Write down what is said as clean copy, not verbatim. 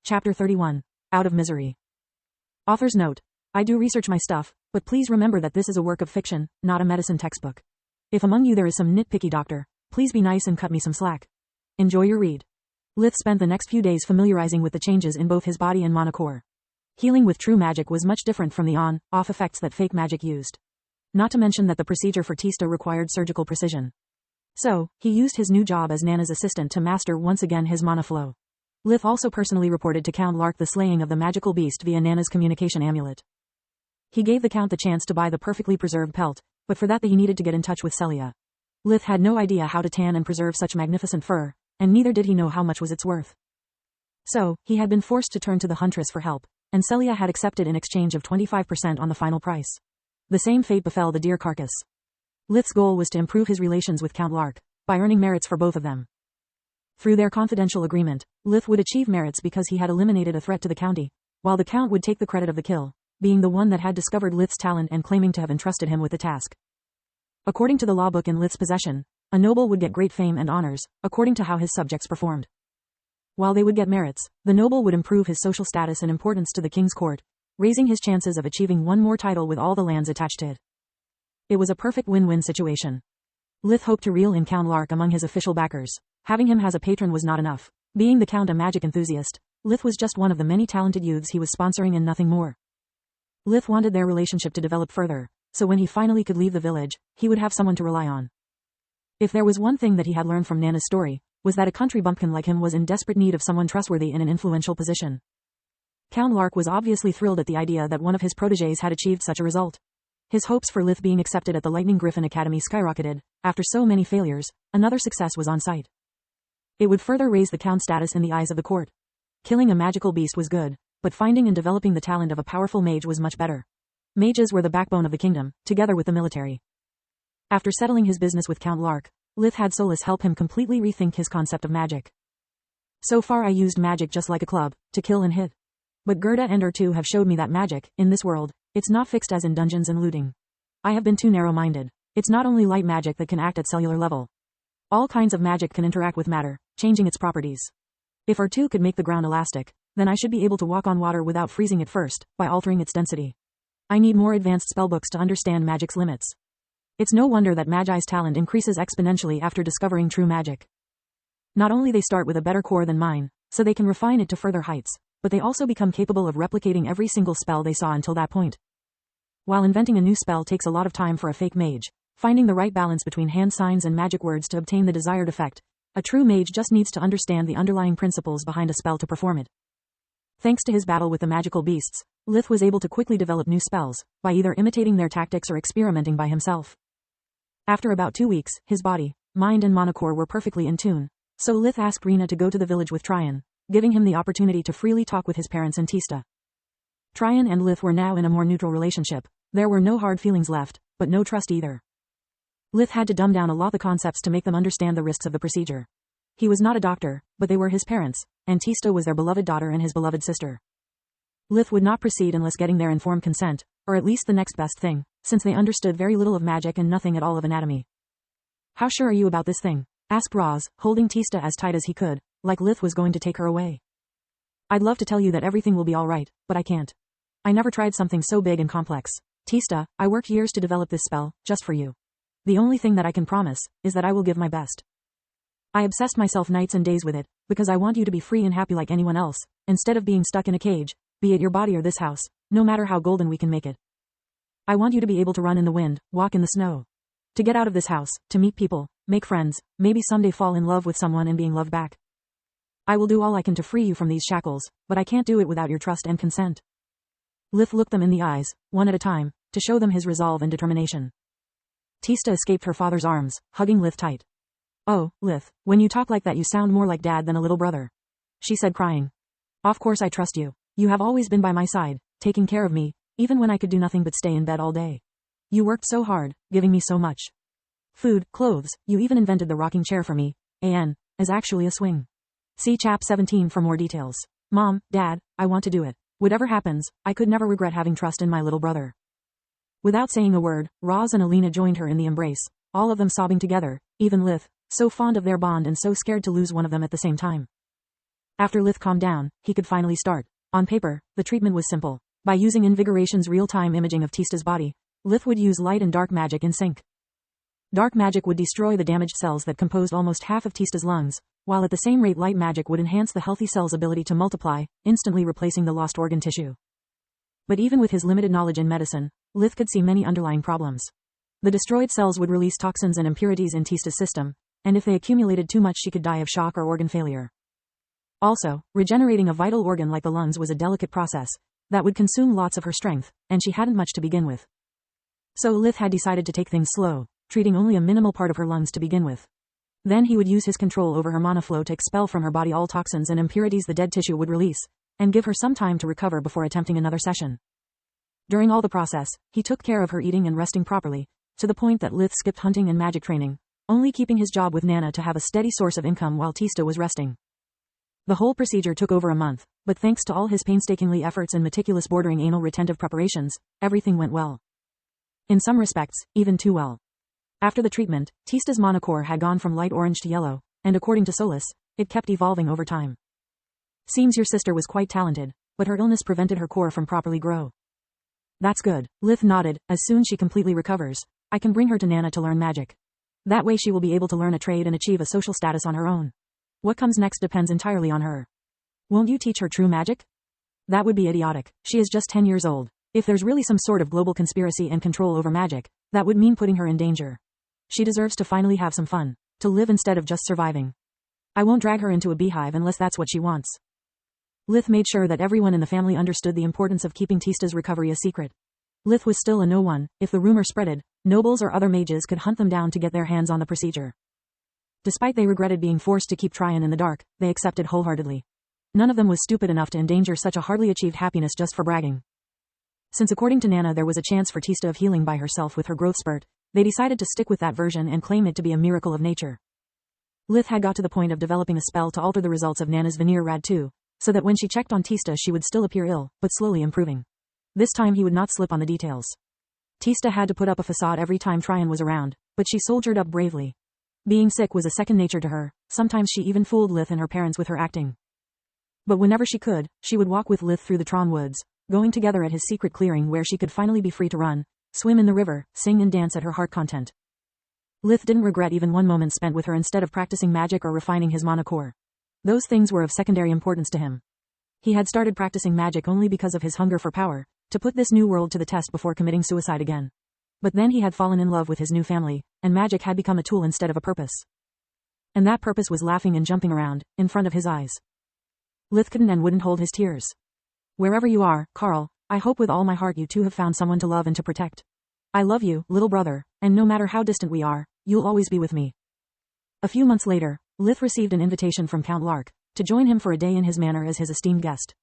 Chapter 31. Out of Misery. Author's note. I do research my stuff, but please remember that this is a work of fiction, not a medicine textbook. If among you there is some nitpicky doctor, please be nice and cut me some slack. Enjoy your read. Lith spent the next few days familiarizing with the changes in both his body and mana core. Healing with true magic was much different from the on-off effects that fake magic used. Not to mention that the procedure for Tista required surgical precision. So, he used his new job as Nana's assistant to master once again his mana flow. Lith also personally reported to Count Lark the slaying of the magical beast via Nana's communication amulet. He gave the Count the chance to buy the perfectly preserved pelt, but for that he needed to get in touch with Celia. Lith had no idea how to tan and preserve such magnificent fur, and neither did he know how much was its worth. So, he had been forced to turn to the huntress for help, and Celia had accepted in exchange of 25% on the final price. The same fate befell the deer carcass. Lith's goal was to improve his relations with Count Lark, by earning merits for both of them. Through their confidential agreement, Lith would achieve merits because he had eliminated a threat to the county, while the Count would take the credit of the kill, being the one that had discovered Lith's talent and claiming to have entrusted him with the task. According to the law book in Lith's possession, a noble would get great fame and honors, according to how his subjects performed. While they would get merits, the noble would improve his social status and importance to the king's court, raising his chances of achieving one more title with all the lands attached to it. It was a perfect win-win situation. Lith hoped to reel in Count Lark among his official backers. Having him as a patron was not enough. Being the Count a magic enthusiast, Lith was just one of the many talented youths he was sponsoring and nothing more. Lith wanted their relationship to develop further, so when he finally could leave the village, he would have someone to rely on. If there was one thing that he had learned from Nana's story, was that a country bumpkin like him was in desperate need of someone trustworthy in an influential position. Count Lark was obviously thrilled at the idea that one of his protégés had achieved such a result. His hopes for Lith being accepted at the Lightning Griffin Academy skyrocketed. After so many failures, another success was on sight. It would further raise the Count's status in the eyes of the court. Killing a magical beast was good, but finding and developing the talent of a powerful mage was much better. Mages were the backbone of the kingdom, together with the military. After settling his business with Count Lark, Lith had Solus help him completely rethink his concept of magic. So far I used magic just like a club, to kill and hit. But Gerda and Ertu have showed me that magic, in this world, it's not fixed as in dungeons and looting. I have been too narrow-minded. It's not only light magic that can act at cellular level. All kinds of magic can interact with matter, changing its properties. If Ertu could make the ground elastic, then I should be able to walk on water without freezing it first, by altering its density. I need more advanced spellbooks to understand magic's limits. It's no wonder that Magi's talent increases exponentially after discovering true magic. Not only they start with a better core than mine, so they can refine it to further heights, but they also become capable of replicating every single spell they saw until that point. While inventing a new spell takes a lot of time for a fake mage, finding the right balance between hand signs and magic words to obtain the desired effect, a true mage just needs to understand the underlying principles behind a spell to perform it. Thanks to his battle with the magical beasts, Lith was able to quickly develop new spells, by either imitating their tactics or experimenting by himself. After about 2 weeks, his body, mind and mana core were perfectly in tune, so Lith asked Rena to go to the village with Tryon, giving him the opportunity to freely talk with his parents and Tista. Tryon and Lith were now in a more neutral relationship. There were no hard feelings left, but no trust either. Lith had to dumb down a lot the concepts to make them understand the risks of the procedure. He was not a doctor, but they were his parents, and Tista was their beloved daughter and his beloved sister. Lith would not proceed unless getting their informed consent, or at least the next best thing, since they understood very little of magic and nothing at all of anatomy. How sure are you about this thing? Asked Roz, holding Tista as tight as he could, like Lith was going to take her away. I'd love to tell you that everything will be alright, but I can't. I never tried something so big and complex. Tista, I worked years to develop this spell, just for you. The only thing that I can promise, is that I will give my best. I obsessed myself nights and days with it, because I want you to be free and happy like anyone else, instead of being stuck in a cage, be it your body or this house, no matter how golden we can make it. I want you to be able to run in the wind, walk in the snow. To get out of this house, to meet people, make friends, maybe someday fall in love with someone and being loved back. I will do all I can to free you from these shackles, but I can't do it without your trust and consent. Lith looked them in the eyes, one at a time, to show them his resolve and determination. Tista escaped her father's arms, hugging Lith tight. Oh, Lith, when you talk like that you sound more like Dad than a little brother. She said crying. Of course I trust you. You have always been by my side, taking care of me, even when I could do nothing but stay in bed all day. You worked so hard, giving me so much. Food, clothes, you even invented the rocking chair for me, as actually a swing. See Chap 17 for more details. Mom, Dad, I want to do it. Whatever happens, I could never regret having trust in my little brother. Without saying a word, Roz and Alina joined her in the embrace, all of them sobbing together, even Lith, so fond of their bond and so scared to lose one of them at the same time. After Lith calmed down, he could finally start. On paper, the treatment was simple. By using Invigoration's real-time imaging of Tista's body, Lith would use light and dark magic in sync. Dark magic would destroy the damaged cells that composed almost half of Tista's lungs, while at the same rate light magic would enhance the healthy cells' ability to multiply, instantly replacing the lost organ tissue. But even with his limited knowledge in medicine, Lith could see many underlying problems. The destroyed cells would release toxins and impurities in Tista's system, and if they accumulated too much she could die of shock or organ failure. Also, regenerating a vital organ like the lungs was a delicate process that would consume lots of her strength, and she hadn't much to begin with. So Lith had decided to take things slow, treating only a minimal part of her lungs to begin with. Then he would use his control over her mana flow to expel from her body all toxins and impurities the dead tissue would release, and give her some time to recover before attempting another session. During all the process, he took care of her eating and resting properly, to the point that Lith skipped hunting and magic training, only keeping his job with Nana to have a steady source of income while Tista was resting. The whole procedure took over a month, but thanks to all his painstakingly efforts and meticulous bordering anal retentive preparations, everything went well. In some respects, even too well. After the treatment, Tista's mana core had gone from light orange to yellow, and according to Solus, it kept evolving over time. Seems your sister was quite talented, but her illness prevented her core from properly grow. That's good, Lith nodded. As soon as she completely recovers, I can bring her to Nana to learn magic. That way she will be able to learn a trade and achieve a social status on her own. What comes next depends entirely on her. Won't you teach her true magic? That would be idiotic. She is just 10 years old. If there's really some sort of global conspiracy and control over magic, that would mean putting her in danger. She deserves to finally have some fun, to live instead of just surviving. I won't drag her into a beehive unless that's what she wants. Lith made sure that everyone in the family understood the importance of keeping Tista's recovery a secret. Lith was still a no one. If the rumor spreaded, nobles or other mages could hunt them down to get their hands on the procedure. Despite they regretted being forced to keep trying in the dark, they accepted wholeheartedly. None of them was stupid enough to endanger such a hardly achieved happiness just for bragging. Since according to Nana there was a chance for Tista of healing by herself with her growth spurt, they decided to stick with that version and claim it to be a miracle of nature. Lith had got to the point of developing a spell to alter the results of Nana's veneer rad 2, so that when she checked on Tista she would still appear ill, but slowly improving. This time he would not slip on the details. Tista had to put up a facade every time Tryon was around, but she soldiered up bravely. Being sick was a second nature to her. Sometimes she even fooled Lith and her parents with her acting. But whenever she could, she would walk with Lith through the Tron woods, going together at his secret clearing where she could finally be free to run, swim in the river, sing and dance at her heart content. Lith didn't regret even one moment spent with her instead of practicing magic or refining his mana core. Those things were of secondary importance to him. He had started practicing magic only because of his hunger for power, to put this new world to the test before committing suicide again. But then he had fallen in love with his new family, and magic had become a tool instead of a purpose. And that purpose was laughing and jumping around, in front of his eyes. Lith couldn't and wouldn't hold his tears. Wherever you are, Carl, I hope with all my heart you too have found someone to love and to protect. I love you, little brother, and no matter how distant we are, you'll always be with me. A few months later, Lith received an invitation from Count Lark, to join him for a day in his manor as his esteemed guest.